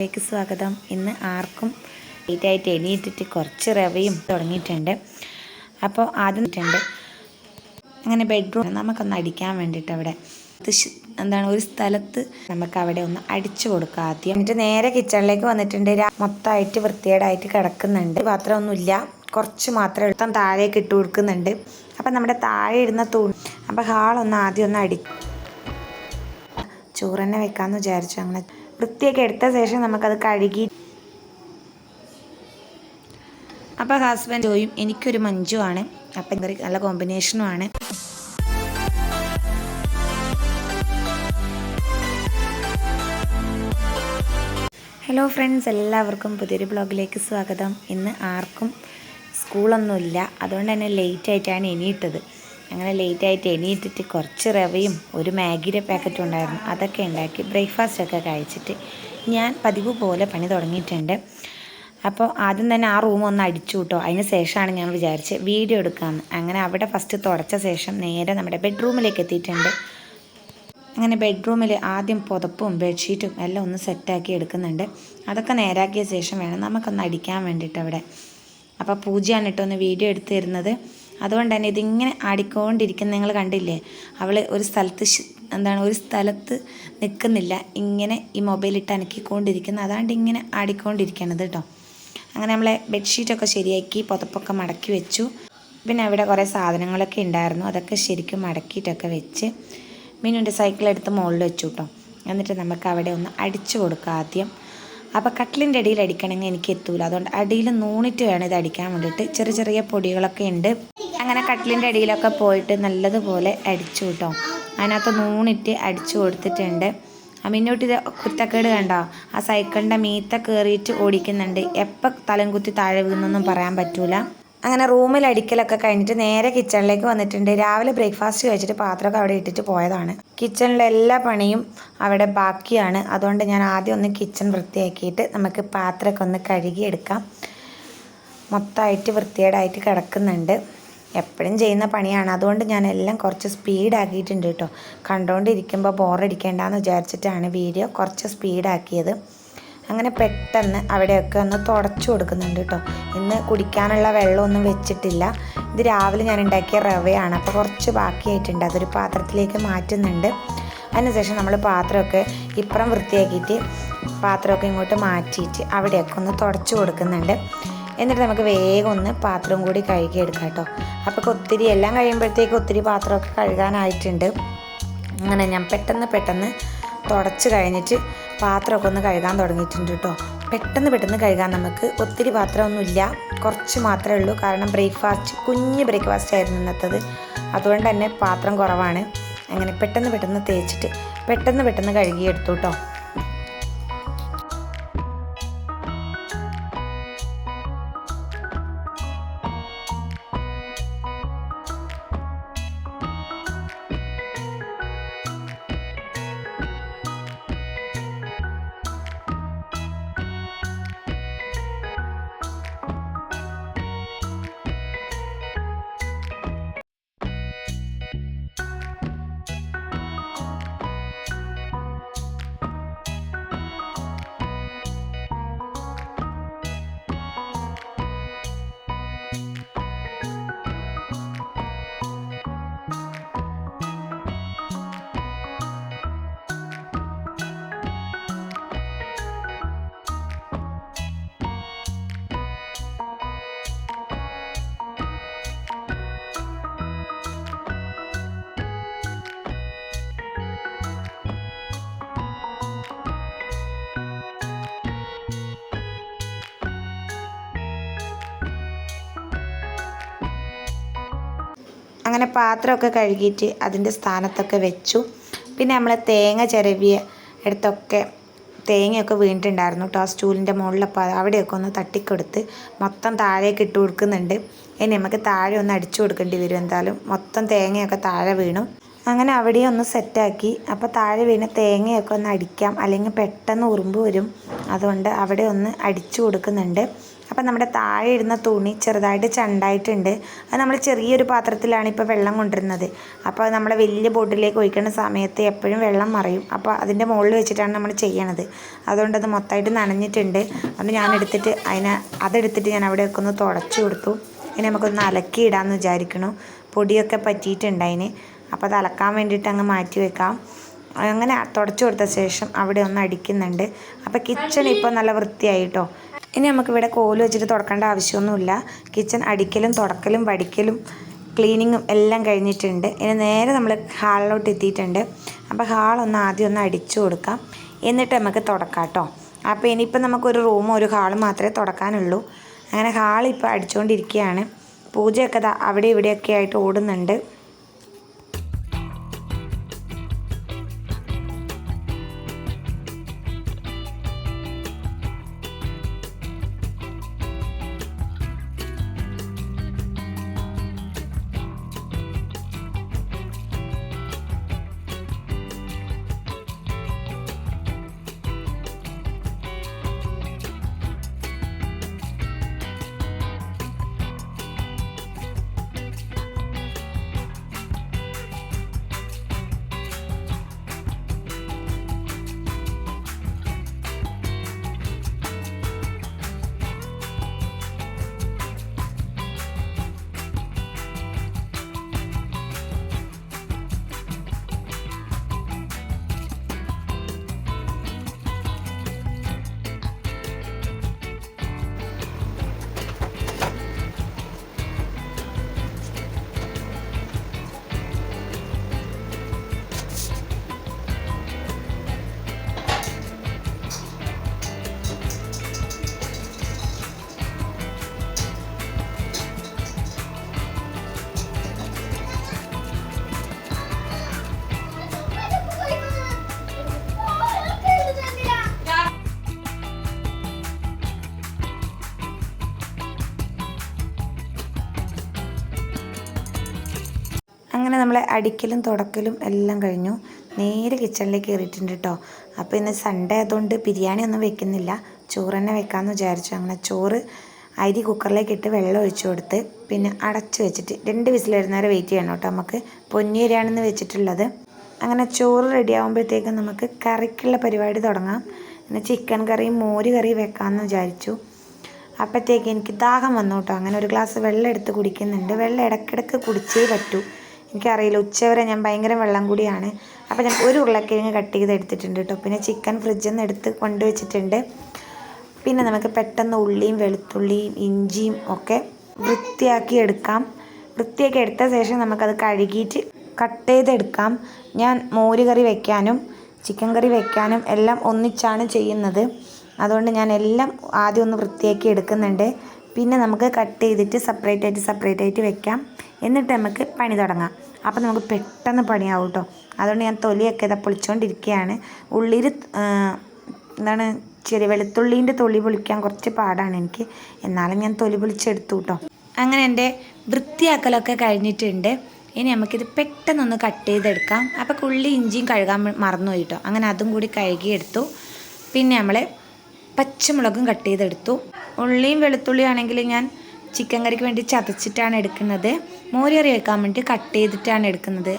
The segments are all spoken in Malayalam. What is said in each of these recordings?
ലേക്ക് സ്വാഗതം. ഇന്ന് ആർക്കും ലേറ്റായിട്ട് എണീറ്റിട്ട് കുറച്ച് റവയും തുടങ്ങിയിട്ടുണ്ട്. അപ്പോൾ ആദ്യം അങ്ങനെ ബെഡ്റൂം നമുക്കൊന്ന് അടിക്കാൻ വേണ്ടിയിട്ട് അവിടെ ഒരു സ്ഥലത്ത് നമുക്ക് അവിടെ ഒന്ന് അടിച്ചു കൊടുക്കുക ആദ്യം. എന്നിട്ട് നേരെ കിച്ചണിലേക്ക് വന്നിട്ടുണ്ട്. മൊത്തമായിട്ട് വൃത്തികേടായിട്ട് കിടക്കുന്നുണ്ട്. പാത്രമൊന്നുമില്ല, കുറച്ച് മാത്രമേ എടുത്താൽ താഴേക്ക് ഇട്ട് കൊടുക്കുന്നുണ്ട്. അപ്പം നമ്മുടെ താഴെ ഇടുന്ന തൂണ് അപ്പം ഹാളൊന്ന് ആദ്യം ഒന്ന് ചോറ് തന്നെ വെക്കാമെന്ന് വിചാരിച്ചു. അങ്ങനെ വൃത്തിയൊക്കെ എടുത്ത ശേഷം നമുക്കത് കഴുകി. അപ്പോൾ ഹസ്ബൻഡ് ജോയും എനിക്കൊരു മഞ്ജുവാണ്. അപ്പം നല്ല കോമ്പിനേഷനുമാണ്. ഹലോ ഫ്രണ്ട്സ്, എല്ലാവർക്കും പുതിയൊരു ബ്ലോഗിലേക്ക് സ്വാഗതം. ഇന്ന് ആർക്കും സ്കൂളൊന്നുമില്ല, അതുകൊണ്ട് തന്നെ ലേറ്റായിട്ടാണ് എണീറ്റത്. അങ്ങനെ ലേറ്റായിട്ട് എണീറ്റിട്ട് കുറച്ച് റവയും ഒരു മാഗിയുടെ പാക്കറ്റും ഉണ്ടായിരുന്നു. അതൊക്കെ ഉണ്ടാക്കി ബ്രേക്ക്ഫാസ്റ്റൊക്കെ കഴിച്ചിട്ട് ഞാൻ പതിവ് പോലെ പണി തുടങ്ങിയിട്ടുണ്ട്. അപ്പോൾ ആദ്യം തന്നെ ആ റൂം ഒന്ന് അടിച്ചു കേട്ടോ. അതിന് ശേഷമാണ് ഞാൻ വിചാരിച്ചത് വീഡിയോ എടുക്കാമെന്ന്. അങ്ങനെ അവിടെ ഫസ്റ്റ് തുടച്ച ശേഷം നേരെ നമ്മുടെ ബെഡ്റൂമിലേക്ക് എത്തിയിട്ടുണ്ട്. അങ്ങനെ ബെഡ്റൂമിൽ ആദ്യം പുതപ്പും ബെഡ്ഷീറ്റും എല്ലാം ഒന്ന് സെറ്റാക്കി എടുക്കുന്നുണ്ട്. അതൊക്കെ നേരാക്കിയ ശേഷം വേണം നമുക്കൊന്ന് അടിക്കാൻ വേണ്ടിയിട്ട് അവിടെ. അപ്പോൾ പൂജയാണ് കേട്ടോ ഒന്ന് വീഡിയോ എടുത്ത് തരുന്നത്. അതുകൊണ്ട് തന്നെ ഇതിങ്ങനെ ആടിക്കൊണ്ടിരിക്കുന്ന നിങ്ങൾ കണ്ടില്ലേ, അവൾ ഒരു സ്ഥലത്ത് നിൽക്കുന്നില്ല, ഇങ്ങനെ ഈ മൊബൈലിട്ട് അനക്കിക്കൊണ്ടിരിക്കുന്നത്. അതാണ്ട് ഇങ്ങനെ ആടിക്കൊണ്ടിരിക്കണത് കേട്ടോ. അങ്ങനെ നമ്മളെ ബെഡ്ഷീറ്റൊക്കെ ശരിയാക്കി പുതപ്പൊക്കെ മടക്കി വെച്ചു. പിന്നെ അവിടെ കുറേ സാധനങ്ങളൊക്കെ ഉണ്ടായിരുന്നു, അതൊക്കെ ശരിക്കും മടക്കിയിട്ടൊക്കെ വെച്ച് മീനുൻ്റെ സൈക്കിളെടുത്ത് മുകളിൽ വെച്ചു കേട്ടോ. എന്നിട്ട് നമുക്ക് അവിടെ ഒന്ന് അടിച്ചു കൊടുക്കാം ആദ്യം. അപ്പോൾ കട്ടിലിൻ്റെ അടിയിൽ അടിക്കണമെങ്കിൽ എനിക്ക് എത്തൂല, അതുകൊണ്ട് അടിയിൽ നൂണിട്ട് വേണം ഇത് അടിക്കാൻ വേണ്ടിയിട്ട്. ചെറിയ ചെറിയ പൊടികളൊക്കെ ഉണ്ട്. അങ്ങനെ കട്ടിലിൻ്റെ അടിയിലൊക്കെ പോയിട്ട് നല്ലതുപോലെ അടിച്ചു കേട്ടോ. അതിനകത്ത് നൂണിട്ട് അടിച്ചു കൊടുത്തിട്ടുണ്ട്. മുന്നോട്ട് ഇത് കുത്തക്കേട് കണ്ടോ, ആ സൈക്കിളിൻ്റെ മീത്ത കയറിയിട്ട് ഓടിക്കുന്നുണ്ട്. എപ്പോൾ തലം കുത്തി താഴെ വീണെന്നൊന്നും പറയാൻ പറ്റൂല. അങ്ങനെ റൂമിൽ അടിക്കലൊക്കെ കഴിഞ്ഞിട്ട് നേരെ കിച്ചണിലേക്ക് വന്നിട്ടുണ്ട്. രാവിലെ ബ്രേക്ക്ഫാസ്റ്റ് കഴിച്ചിട്ട് പാത്രമൊക്കെ അവിടെ ഇട്ടിട്ട് പോയതാണ്. കിച്ചണിലെ എല്ലാ പണിയും അവിടെ ബാക്കിയാണ്. അതുകൊണ്ട് ഞാൻ ആദ്യം ഒന്ന് കിച്ചൺ വൃത്തിയാക്കിയിട്ട് നമുക്ക് പാത്രമൊക്കെ ഒന്ന് കഴുകിയെടുക്കാം. മൊത്തമായിട്ട് വൃത്തികേടായിട്ട് കിടക്കുന്നുണ്ട്. എപ്പോഴും ചെയ്യുന്ന പണിയാണ്, അതുകൊണ്ട് ഞാൻ എല്ലാം കുറച്ച് സ്പീഡാക്കിയിട്ടുണ്ട് കേട്ടോ. കണ്ടുകൊണ്ടിരിക്കുമ്പോൾ ബോറടിക്കേണ്ടെന്ന് വിചാരിച്ചിട്ടാണ് വീഡിയോ കുറച്ച് സ്പീഡാക്കിയത്. അങ്ങനെ പെട്ടെന്ന് അവിടെയൊക്കെ ഒന്ന് തുടച്ചു കൊടുക്കുന്നുണ്ട് കേട്ടോ. ഇന്ന് കുടിക്കാനുള്ള വെള്ളമൊന്നും വെച്ചിട്ടില്ല. ഇത് രാവിലെ ഞാൻ ഉണ്ടാക്കിയ റവയാണ്, അപ്പോൾ കുറച്ച് ബാക്കിയായിട്ടുണ്ട്. അതൊരു പാത്രത്തിലേക്ക് മാറ്റുന്നുണ്ട്. അതിനുശേഷം നമ്മൾ പാത്രമൊക്കെ ഇപ്പുറം വൃത്തിയാക്കിയിട്ട് പാത്രമൊക്കെ ഇങ്ങോട്ട് മാറ്റിയിട്ട് അവിടെയൊക്കെ ഒന്ന് തുടച്ചു കൊടുക്കുന്നുണ്ട്. എന്നിട്ട് നമുക്ക് വേഗം ഒന്ന് പാത്രവും കൂടി കഴുകിയെടുക്കാം കേട്ടോ. അപ്പോൾ ഒത്തിരി എല്ലാം കഴിയുമ്പോഴത്തേക്ക് ഒത്തിരി പാത്രമൊക്കെ കഴുകാനായിട്ടുണ്ട്. അങ്ങനെ ഞാൻ പെട്ടെന്ന് തുടച്ച് കഴിഞ്ഞിട്ട് പാത്രമൊക്കെ ഒന്ന് കഴുകാൻ തുടങ്ങിയിട്ടുണ്ട് കേട്ടോ. പെട്ടെന്ന് കഴുകാൻ നമുക്ക് ഒത്തിരി പാത്രമൊന്നുമില്ല, കുറച്ച് മാത്രമേ ഉള്ളൂ. കാരണം കുഞ്ഞ് ബ്രേക്ക്ഫാസ്റ്റ് ആയിരുന്നു ഇന്നത്തത്, അതുകൊണ്ട് തന്നെ പാത്രം കുറവാണ്. അങ്ങനെ പെട്ടെന്ന് തേച്ചിട്ട് പെട്ടെന്ന് കഴുകിയെടുത്തു കേട്ടോ. അങ്ങനെ പാത്രമൊക്കെ കഴുകിയിട്ട് അതിൻ്റെ സ്ഥാനത്തൊക്കെ വെച്ചു. പിന്നെ നമ്മൾ തേങ്ങ ചിരവിയ അടുത്തൊക്കെ തേങ്ങയൊക്കെ വീണിട്ടുണ്ടായിരുന്നു കേട്ടോ. ആ സ്റ്റൂലിൻ്റെ മുകളിലപ്പോൾ അവിടെയൊക്കെ ഒന്ന് തട്ടിക്കൊടുത്ത് മൊത്തം താഴേക്ക് ഇട്ട് കൊടുക്കുന്നുണ്ട്. ഇനി നമുക്ക് താഴെ ഒന്ന് അടിച്ചു കൊടുക്കേണ്ടി വരും. എന്തായാലും മൊത്തം തേങ്ങയൊക്കെ താഴെ വീണു. അങ്ങനെ അവിടെ ഒന്ന് സെറ്റാക്കി. അപ്പോൾ താഴെ വീണ തേങ്ങയൊക്കെ ഒന്ന് അടിക്കാം, അല്ലെങ്കിൽ പെട്ടെന്ന് ഉറുമ്പ് വരും. അതുകൊണ്ട് അവിടെ ഒന്ന് അടിച്ചു കൊടുക്കുന്നുണ്ട്. അപ്പോൾ അപ്പം നമ്മുടെ താഴെ ഇടുന്ന തുണി ചെറുതായിട്ട് ചണ്ടായിട്ടുണ്ട്. അത് നമ്മൾ ചെറിയൊരു പാത്രത്തിലാണ് ഇപ്പോൾ വെള്ളം കൊണ്ടുവരുന്നത്. അപ്പോൾ അത് നമ്മൾ വലിയ ബോട്ടിലേക്ക് ഒഴിക്കുന്ന സമയത്ത് എപ്പോഴും വെള്ളം മറയും. അപ്പോൾ അതിൻ്റെ മുകളിൽ വെച്ചിട്ടാണ് നമ്മൾ ചെയ്യണത്. അതുകൊണ്ട് അത് മൊത്തമായിട്ട് നനഞ്ഞിട്ടുണ്ട്. അതുകൊണ്ട് അതെടുത്തിട്ട് ഞാൻ അവിടെയൊക്കെ ഒന്ന് തുടച്ചു കൊടുത്തു. ഇനി നമുക്കൊന്ന് അലക്കി ഇടാമെന്ന് വിചാരിക്കണു. പൊടിയൊക്കെ പറ്റിയിട്ടുണ്ട് അതിന്. അപ്പോൾ അത് അലക്കാൻ വേണ്ടിയിട്ട് അങ്ങ് മാറ്റി വെക്കാം. അങ്ങനെ തുടച്ചു കൊടുത്ത ശേഷം അവിടെ ഒന്ന് അടിക്കുന്നുണ്ട്. അപ്പോൾ കിച്ചൺ ഇപ്പോൾ നല്ല വൃത്തിയായിട്ടോ. ഇനി നമുക്കിവിടെ കോല് വെച്ചിട്ട് തുടക്കേണ്ട ആവശ്യമൊന്നുമില്ല. കിച്ചൺ അടിക്കലും തുടക്കലും വടിക്കലും ക്ലീനിങ്ങും എല്ലാം കഴിഞ്ഞിട്ടുണ്ട്. ഇനി നേരെ നമ്മൾ ഹാളിലോട്ട് എത്തിയിട്ടുണ്ട്. അപ്പോൾ ഹാളൊന്ന് ആദ്യം ഒന്ന് അടിച്ചു കൊടുക്കാം, എന്നിട്ട് നമുക്ക് തുടക്കാം കേട്ടോ. അപ്പോൾ ഇനിയിപ്പോൾ നമുക്കൊരു റൂമും ഒരു ഹാളും മാത്രമേ തുടക്കാനുള്ളൂ. അങ്ങനെ ഹാളിപ്പോൾ അടിച്ചുകൊണ്ടിരിക്കുകയാണ്. പൂജയൊക്കെ അവിടെ ഇവിടെയൊക്കെ ആയിട്ട് ഓടുന്നുണ്ട്. അങ്ങനെ നമ്മൾ അടിക്കലും തുടക്കലും എല്ലാം കഴിഞ്ഞു. നേരെ കിച്ചണിലേക്ക് കയറിയിട്ടുണ്ട് കേട്ടോ. അപ്പോൾ ഇന്ന് സൺഡേ ആയതുകൊണ്ട് ബിരിയാണി ഒന്നും വെക്കുന്നില്ല, ചോറ് തന്നെ വെക്കാമെന്ന് വിചാരിച്ചു. അങ്ങനെ ചോറ് അരി കുക്കറിലേക്ക് ഇട്ട് വെള്ളം ഒഴിച്ചു കൊടുത്ത് പിന്നെ അടച്ച് വെച്ചിട്ട് 2 വിസിൽ വരുന്നവരെ വെയിറ്റ് ചെയ്യണം കേട്ടോ. നമുക്ക് പൊന്നിയരിയാണെന്ന് വെച്ചിട്ടുള്ളത്. അങ്ങനെ ചോറ് റെഡി ആകുമ്പോഴത്തേക്കും നമുക്ക് കറിക്കുള്ള പരിപാടി തുടങ്ങാം. പിന്നെ ചിക്കൻ കറിയും മോര് കറിയും വെക്കാമെന്ന് വിചാരിച്ചു. അപ്പോഴത്തേക്ക് എനിക്ക് ദാഹം വന്നു കേട്ടോ. അങ്ങനെ ഒരു ഗ്ലാസ് വെള്ളം എടുത്ത് കുടിക്കുന്നുണ്ട്. വെള്ളം ഇടയ്ക്കിടയ്ക്ക് കുടിച്ചേ പറ്റൂ. എനിക്കറിയില്ല, ഉച്ചവരെ ഞാൻ ഭയങ്കര വെള്ളം കൂടിയാണ്. അപ്പോൾ ഞാൻ ഒരു ഉരുളക്കിഴങ്ങ് കട്ട് ചെയ്ത് എടുത്തിട്ടുണ്ട് കേട്ടോ. പിന്നെ ചിക്കൻ ഫ്രിഡ്ജിൽ നിന്ന് എടുത്ത് കൊണ്ടുവച്ചിട്ടുണ്ട്. പിന്നെ നമുക്ക് പെട്ടെന്ന് ഉള്ളിയും വെളുത്തുള്ളിയും ഇഞ്ചിയും ഒക്കെ വൃത്തിയാക്കി എടുക്കാം. വൃത്തിയാക്കി എടുത്ത ശേഷം നമുക്കത് കഴുകിയിട്ട് കട്ട് ചെയ്തെടുക്കാം. ഞാൻ മോര് കറി വെക്കാനും ചിക്കൻ കറി വെക്കാനും എല്ലാം ഒന്നിച്ചാണ് ചെയ്യുന്നത്. അതുകൊണ്ട് ഞാൻ എല്ലാം ആദ്യം ഒന്ന് വൃത്തിയാക്കി എടുക്കുന്നുണ്ട്. പിന്നെ നമുക്ക് കട്ട് ചെയ്തിട്ട് സെപ്പറേറ്റ് ആയിട്ട് വെക്കാം. എന്നിട്ട് നമുക്ക് പണി തുടങ്ങാം. അപ്പോൾ നമുക്ക് പെട്ടെന്ന് പണിയാവും കേട്ടോ. അതുകൊണ്ട് ഞാൻ തൊലിയൊക്കെ പൊളിച്ചുകൊണ്ടിരിക്കുകയാണ്. ഉള്ളിൽ ചെറിയ വെളുത്തുള്ളീൻ്റെ തൊലി പൊളിക്കാൻ കുറച്ച് പാടാണ് എനിക്ക്. എന്നാലും ഞാൻ തൊലി പൊളിച്ചെടുത്തു കേട്ടോ. അങ്ങനെ എൻ്റെ വൃത്തിയാക്കലൊക്കെ കഴിഞ്ഞിട്ടുണ്ട്. ഇനി നമുക്കിത് പെട്ടെന്നൊന്ന് കട്ട് ചെയ്തെടുക്കാം. അപ്പോൾ ഉള്ളി ഇഞ്ചിയും കഴുകാൻ മറന്നുപോയി കേട്ടോ. അങ്ങനെ അതും കൂടി കഴുകിയെടുത്തു. പിന്നെ നമ്മൾ പച്ചമുളകും കട്ട് ചെയ്തെടുത്തു. ഉള്ളിയും വെളുത്തുള്ളിയും ആണെങ്കിൽ ഞാൻ ചിക്കൻ കറിക്ക് വേണ്ടി ചതച്ചിട്ടാണ് എടുക്കുന്നത്. മോര് കറി വെക്കാൻ വേണ്ടി കട്ട് ചെയ്തിട്ടാണ് എടുക്കുന്നത്.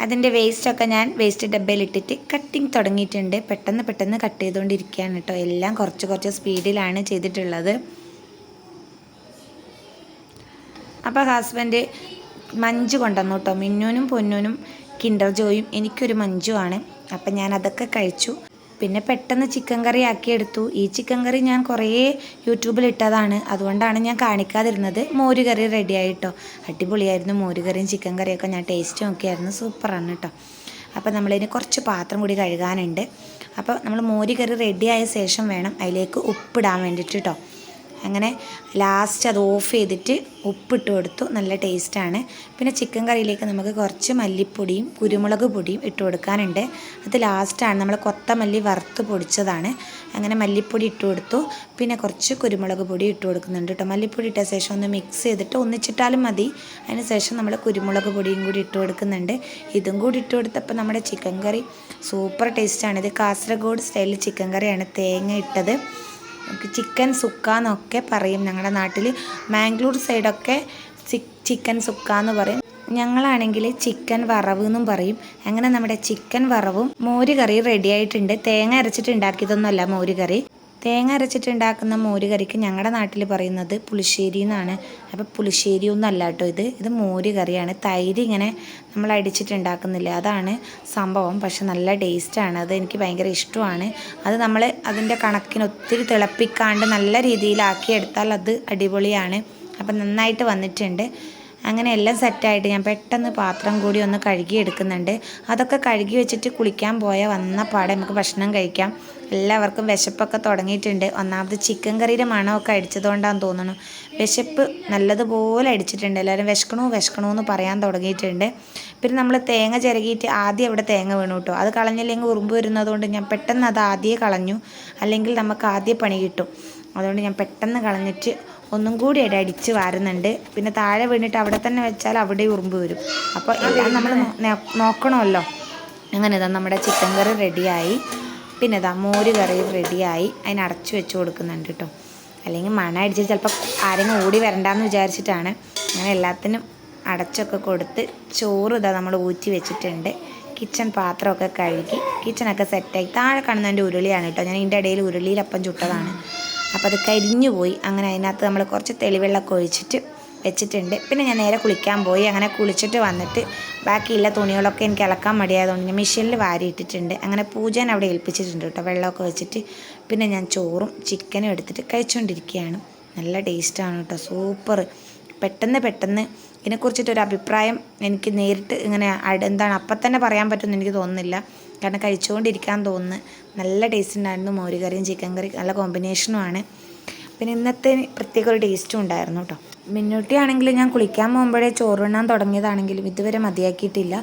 അതിൻ്റെ വേസ്റ്റൊക്കെ ഞാൻ വേസ്റ്റ് ഡബ്ബയിലിട്ടിട്ട് കട്ടിങ് തുടങ്ങിയിട്ടുണ്ട്. പെട്ടെന്ന് കട്ട് ചെയ്തുകൊണ്ടിരിക്കുകയാണ് കേട്ടോ. എല്ലാം കുറച്ച് സ്പീഡിലാണ് ചെയ്തിട്ടുള്ളത്. അപ്പോൾ ഹസ്ബൻഡ് മഞ്ച് കൊണ്ടുവന്നു കേട്ടോ. മിന്നൂനും പൊന്നൂനും കിൻഡർ ജോയും എനിക്കൊരു മഞ്ചുമാണ്. അപ്പം ഞാൻ അതൊക്കെ കഴിച്ചു. പിന്നെ പെട്ടെന്ന് ചിക്കൻ കറി ആക്കിയെടുത്തു. ഈ ചിക്കൻ കറി ഞാൻ കുറേ യൂട്യൂബിലിട്ടതാണ്, അതുകൊണ്ടാണ് ഞാൻ കാണിക്കാതിരുന്നത്. മോര് കറി റെഡി ആയിട്ടോ. അടിപൊളിയായിരുന്നു മോര് കറിയും ചിക്കൻ കറിയൊക്കെ. ഞാൻ ടേസ്റ്റ് നോക്കിയായിരുന്നു, സൂപ്പറാണ് കേട്ടോ. അപ്പോൾ നമ്മളിതിന് കുറച്ച് പാത്രം കൂടി കഴുകാനുണ്ട്. അപ്പോൾ നമ്മൾ മോര് കറി റെഡിയായ ശേഷം വേണം അതിലേക്ക് ഉപ്പിടാൻ വേണ്ടിയിട്ട് കേട്ടോ. അങ്ങനെ ലാസ്റ്റ് അത് ഓഫ് ചെയ്തിട്ട് ഉപ്പിട്ട് കൊടുത്തു. നല്ല ടേസ്റ്റാണ്. പിന്നെ ചിക്കൻ കറിയിലേക്ക് നമുക്ക് കുറച്ച് മല്ലിപ്പൊടിയും കുരുമുളക് പൊടിയും ഇട്ട് കൊടുക്കാനുണ്ട്. അത് ലാസ്റ്റാണ്. നമ്മൾ കൊത്തമല്ലി വറുത്ത് പൊടിച്ചതാണ്. അങ്ങനെ മല്ലിപ്പൊടി ഇട്ട് കൊടുത്തു. പിന്നെ കുറച്ച് കുരുമുളക് പൊടി ഇട്ട് കൊടുക്കുന്നുണ്ട് കേട്ടോ. മല്ലിപ്പൊടി ഇട്ട ശേഷം ഒന്ന് മിക്സ് ചെയ്തിട്ട് ഒന്നിച്ചിട്ടാലും മതി. അതിന് ശേഷം നമ്മൾ കുരുമുളക് പൊടിയും കൂടി ഇട്ട് കൊടുക്കുന്നുണ്ട്. ഇതും കൂടി ഇട്ട് കൊടുത്തപ്പോൾ നമ്മുടെ ചിക്കൻ കറി സൂപ്പർ ടേസ്റ്റാണ്. ഇത് കാസർഗോഡ് സ്റ്റൈലിൽ ചിക്കൻ കറിയാണ്, തേങ്ങ ഇട്ടത്. ചിക്കൻ സുക്ക എന്നൊക്കെ പറയും. ഞങ്ങളുടെ നാട്ടിൽ മാംഗ്ലൂർ സൈഡൊക്കെ ചിക്കൻ സുക്ക എന്ന് പറയും. ഞങ്ങളാണെങ്കിൽ ചിക്കൻ വറവ് എന്നും പറയും. അങ്ങനെ നമ്മുടെ ചിക്കൻ വറവും മോര് കറി റെഡി ആയിട്ടുണ്ട്. തേങ്ങ അരച്ചിട്ട് ഉണ്ടാക്കിയതൊന്നുമല്ല മോര് കറി. തേങ്ങ അരച്ചിട്ടുണ്ടാക്കുന്ന മോര് കറിക്ക് ഞങ്ങളുടെ നാട്ടിൽ പറയുന്നത് പുളിശ്ശേരി എന്നാണ്. അപ്പോൾ പുളിശ്ശേരി ഒന്നും അല്ല കേട്ടോ, ഇത് മോര് കറിയാണ്. തൈര് ഇങ്ങനെ നമ്മൾ അടിച്ചിട്ടുണ്ടാക്കുന്നില്ല, അതാണ് സംഭവം. പക്ഷെ നല്ല ടേസ്റ്റാണ്, അത് എനിക്ക് ഭയങ്കര ഇഷ്ടമാണ്. അത് നമ്മൾ അതിൻ്റെ കണക്കിന് ഒത്തിരി തിളപ്പിക്കാണ്ട് നല്ല രീതിയിലാക്കിയെടുത്താൽ അത് അടിപൊളിയാണ്. അപ്പം നന്നായിട്ട് വന്നിട്ടുണ്ട്. അങ്ങനെ എല്ലാം സെറ്റായിട്ട് ഞാൻ പെട്ടെന്ന് പാത്രം കൂടി ഒന്ന് കഴുകി എടുക്കുന്നുണ്ട്. അതൊക്കെ കഴുകി വെച്ചിട്ട് കുളിക്കാൻ പോയാൽ വന്ന പാടെ നമുക്ക് ഭക്ഷണം കഴിക്കാം. എല്ലാവർക്കും വിശപ്പൊക്കെ തുടങ്ങിയിട്ടുണ്ട്. ഒന്നാമത് ചിക്കൻ കറിയുടെ മണമൊക്കെ അടിച്ചതുകൊണ്ടാണെന്ന് തോന്നുന്നു വിശപ്പ് നല്ലതുപോലെ അടിച്ചിട്ടുണ്ട്. എല്ലാവരും വിശക്കണോ എന്ന് പറയാൻ തുടങ്ങിയിട്ടുണ്ട്. പിന്നെ നമ്മൾ തേങ്ങ ചിരകിയിട്ട് ആദ്യം അവിടെ തേങ്ങ വീണു കേട്ടോ. അത് കളഞ്ഞില്ലെങ്കിൽ ഉറുമ്പ് വരുന്നതുകൊണ്ട് ഞാൻ പെട്ടെന്ന് അത് ആദ്യമേ കളഞ്ഞു, അല്ലെങ്കിൽ നമുക്ക് ആദ്യം പണി കിട്ടും. അതുകൊണ്ട് ഞാൻ പെട്ടെന്ന് കളഞ്ഞിട്ട് ഒന്നും കൂടി അടിച്ച് വാരുന്നുണ്ട്. പിന്നെ താഴെ വീണിട്ട് അവിടെ തന്നെ വെച്ചാൽ അവിടെ ഉറുമ്പ് വരും. അപ്പോൾ എല്ലാം നമ്മൾ നോക്കണമല്ലോ. അങ്ങനെ ഇതാ നമ്മുടെ ചിക്കൻ കറി റെഡിയായി. പിന്നെ ഇതാ മോര് കറി റെഡിയായി. അതിന് അടച്ചു വെച്ച് കൊടുക്കുന്നുണ്ട് കേട്ടോ, അല്ലെങ്കിൽ മണ അടിച്ച് ചിലപ്പോൾ ആരെങ്കിലും ഓടി വരണ്ടെന്ന് വിചാരിച്ചിട്ടാണ്. അങ്ങനെ എല്ലാത്തിനും അടച്ചൊക്കെ കൊടുത്ത് ചോറ് ഇതാ നമ്മൾ ഊറ്റി വെച്ചിട്ടുണ്ട്. കിച്ചൺ പാത്രമൊക്കെ കഴുകി കിച്ചണൊക്കെ സെറ്റായി. താഴെ കാണുന്നതിൻ്റെ ഉരുളിയാണ് കേട്ടോ, ഞാൻ ഇതിൻ്റെ ഇടയിൽ ഉരുളിയിലപ്പം ചുട്ടതാണ്. അപ്പോൾ അത് കരിഞ്ഞു പോയി. അങ്ങനെ അതിനകത്ത് നമ്മൾ കുറച്ച് തെളിവെള്ളമൊക്കെ ഒഴിച്ചിട്ട് വെച്ചിട്ടുണ്ട്. പിന്നെ ഞാൻ നേരെ കുളിക്കാൻ പോയി. അങ്ങനെ കുളിച്ചിട്ട് വന്നിട്ട് ബാക്കിയുള്ള തുണികളൊക്കെ എനിക്ക് ഇളക്കാൻ മടിയായതുകൊണ്ട് ഞാൻ മെഷീനിൽ വാരിയിട്ടിട്ടുണ്ട്. അങ്ങനെ പൂജേൻ അവിടെ ഏൽപ്പിച്ചിട്ടുണ്ട് കേട്ടോ, വെള്ളമൊക്കെ വെച്ചിട്ട്. പിന്നെ ഞാൻ ചോറും ചിക്കനും എടുത്തിട്ട് കഴിച്ചുകൊണ്ടിരിക്കുകയാണ്. നല്ല ടേസ്റ്റാണ് കേട്ടോ, സൂപ്പർ. പെട്ടെന്ന് ഇതിനെക്കുറിച്ചിട്ടൊരു അഭിപ്രായം എനിക്ക് നേരിട്ട് ഇങ്ങനെ എന്താണ് അപ്പം തന്നെ പറയാൻ പറ്റുമെന്ന് എനിക്ക് തോന്നുന്നില്ല. കാരണം കഴിച്ചുകൊണ്ടിരിക്കാൻ തോന്നുന്നു. നല്ല ടേസ്റ്റ് ഉണ്ടായിരുന്നു. മോര് കറിയും ചിക്കൻ കറി നല്ല കോമ്പിനേഷനുമാണ്. പിന്നെ ഇന്നത്തെ പ്രത്യേക ഒരു ടേസ്റ്റും ഉണ്ടായിരുന്നു കേട്ടോ. മിന്നൂട്ടിയാണെങ്കിൽ ഞാൻ കുളിക്കാൻ പോകുമ്പോഴേ ചോറ് തിന്നാൻ തുടങ്ങിയതാണെങ്കിലും ഇതുവരെ മതിയാക്കിയിട്ടില്ല.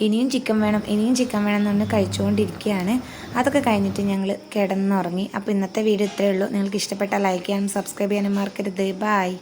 ഇനിയും ചിക്കൻ വേണം എന്ന് പറഞ്ഞ് കഴിച്ചുകൊണ്ടിരിക്കുകയാണ്. അതൊക്കെ കഴിഞ്ഞിട്ട് ഞങ്ങൾ കിടന്നുറങ്ങി. അപ്പോൾ ഇന്നത്തെ വീഡിയോ ഇത്രയേ ഉള്ളൂ. നിങ്ങൾക്ക് ഇഷ്ടപ്പെട്ടാൽ ലൈക്ക് ചെയ്യാനും സബ്സ്ക്രൈബ് ചെയ്യാനും മറക്കരുത്. ബായ്.